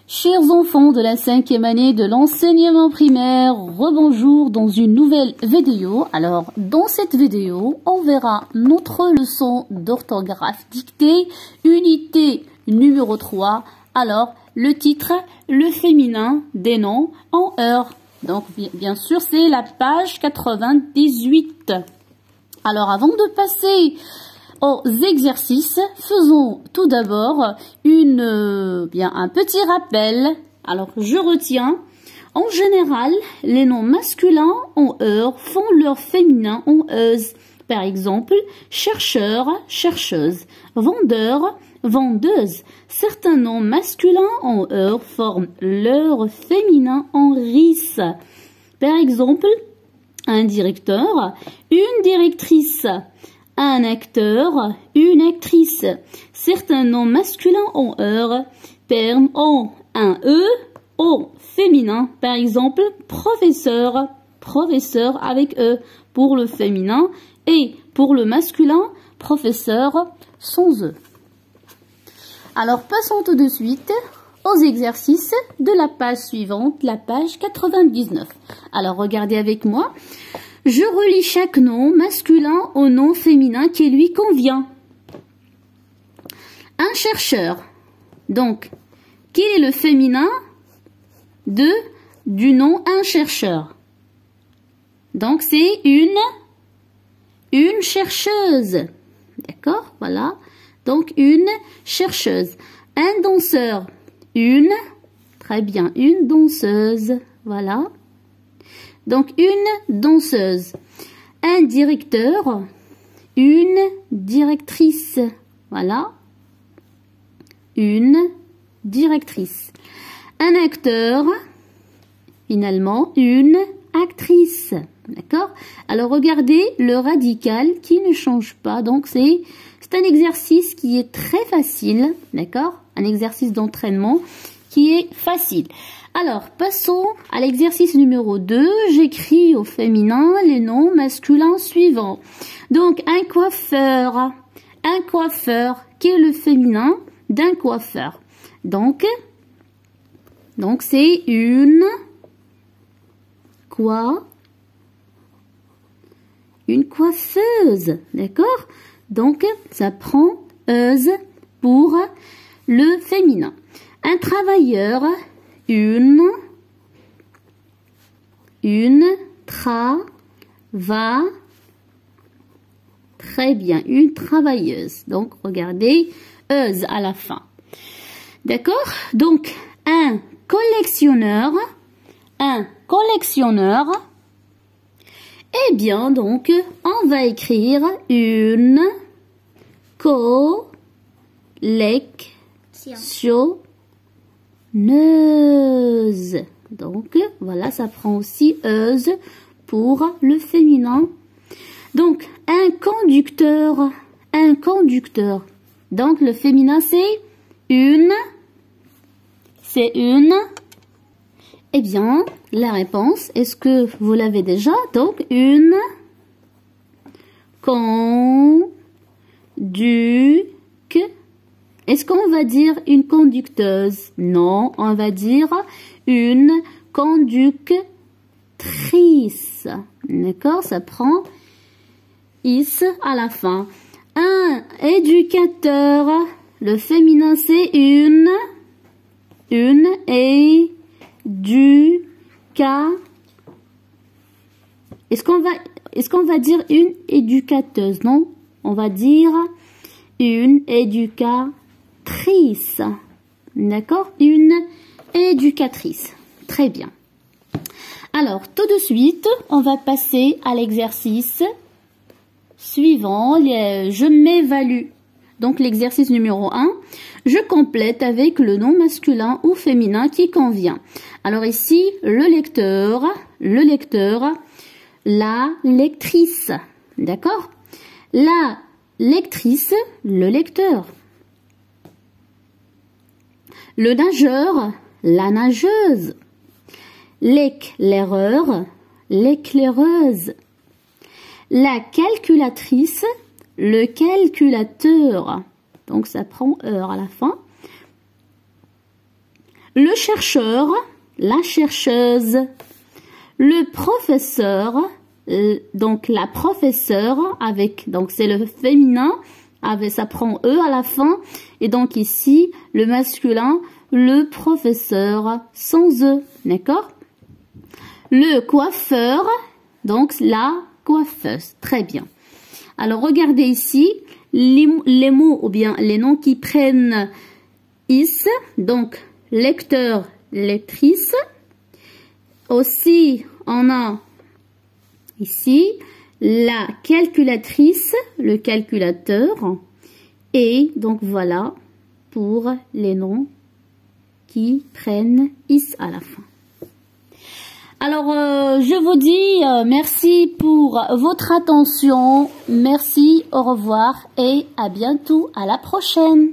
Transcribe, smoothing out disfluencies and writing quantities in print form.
Chers enfants de la 5e année de l'enseignement primaire, rebonjour dans une nouvelle vidéo. Alors, dans cette vidéo, on verra notre leçon d'orthographe dictée, unité numéro 3. Alors, le titre, le féminin des noms en heure. Donc, bien sûr, c'est la page 98. Alors, avant de passer aux exercices, faisons tout d'abord un petit rappel. Alors, je retiens. En général, les noms masculins en heure font leur féminin en euse. Par exemple, chercheur, chercheuse, vendeur, vendeuse. Certains noms masculins en heure forment leur féminin en ris. Par exemple, un directeur, une directrice. Un acteur, une actrice. Certains noms masculins en heure ont un E au féminin. Par exemple, professeur, professeur avec E pour le féminin et pour le masculin, professeur sans E. Alors, passons tout de suite aux exercices de la page suivante, la page 99. Alors, regardez avec moi. Je relie chaque nom masculin au nom féminin qui lui convient. Un chercheur. Donc, quel est le féminin du nom un chercheur? Donc, c'est une chercheuse. D'accord? Voilà. Donc, une chercheuse. Un danseur. Très bien, une danseuse. Voilà. Donc, une danseuse. Un directeur, une directrice. Voilà. Une directrice. Un acteur, finalement, une actrice. D'accord? Alors, regardez le radical qui ne change pas. Donc, c'est un exercice qui est très facile. D'accord? Un exercice d'entraînement qui est facile. Alors, passons à l'exercice numéro 2. J'écris au féminin les noms masculins suivants. Donc, un coiffeur. Un coiffeur, qui est le féminin d'un coiffeur. Donc c'est une coiffeuse. D'accord? Donc, ça prend euse pour le féminin. Un travailleur. Une très bien, une travailleuse. Donc, regardez, euse à la fin. D'accord? Donc, un collectionneur. Eh bien, donc, on va écrire une collection. Neuse. Donc, voilà, ça prend aussi euse pour le féminin. Donc, un conducteur. Donc, le féminin, c'est une. Eh bien, la réponse, est-ce que vous l'avez déjà? Donc, une Est-ce qu'on va dire une conducteuse? Non, on va dire une conductrice. D'accord? Ça prend is à la fin. Un éducateur. Le féminin, c'est une Est-ce qu'on va dire une éducateuse? Non, on va dire une éducatrice. D'accord? Une éducatrice. Très bien. Alors, tout de suite, on va passer à l'exercice suivant. Je m'évalue. Donc, l'exercice numéro 1. Je complète avec le nom masculin ou féminin qui convient. Alors ici, le lecteur, la lectrice. D'accord? La lectrice, le lecteur. Le nageur, la nageuse. L'éclaireur, l'éclaireuse. La calculatrice, le calculateur. Donc ça prend heure à la fin. le chercheur, la chercheuse, le professeur, donc la professeure avec, donc c'est le féminin, avec ça prend E à la fin, et donc ici, le masculin, le professeur sans E, d'accord? Le coiffeur, donc la coiffeuse, très bien. Alors regardez ici, les mots ou bien les noms qui prennent is, donc lecteur, lectrice. Aussi, on a ici la calculatrice, le calculateur. Et donc voilà pour les noms qui prennent is à la fin. Alors, je vous dis merci pour votre attention. Merci, au revoir et à bientôt, à la prochaine.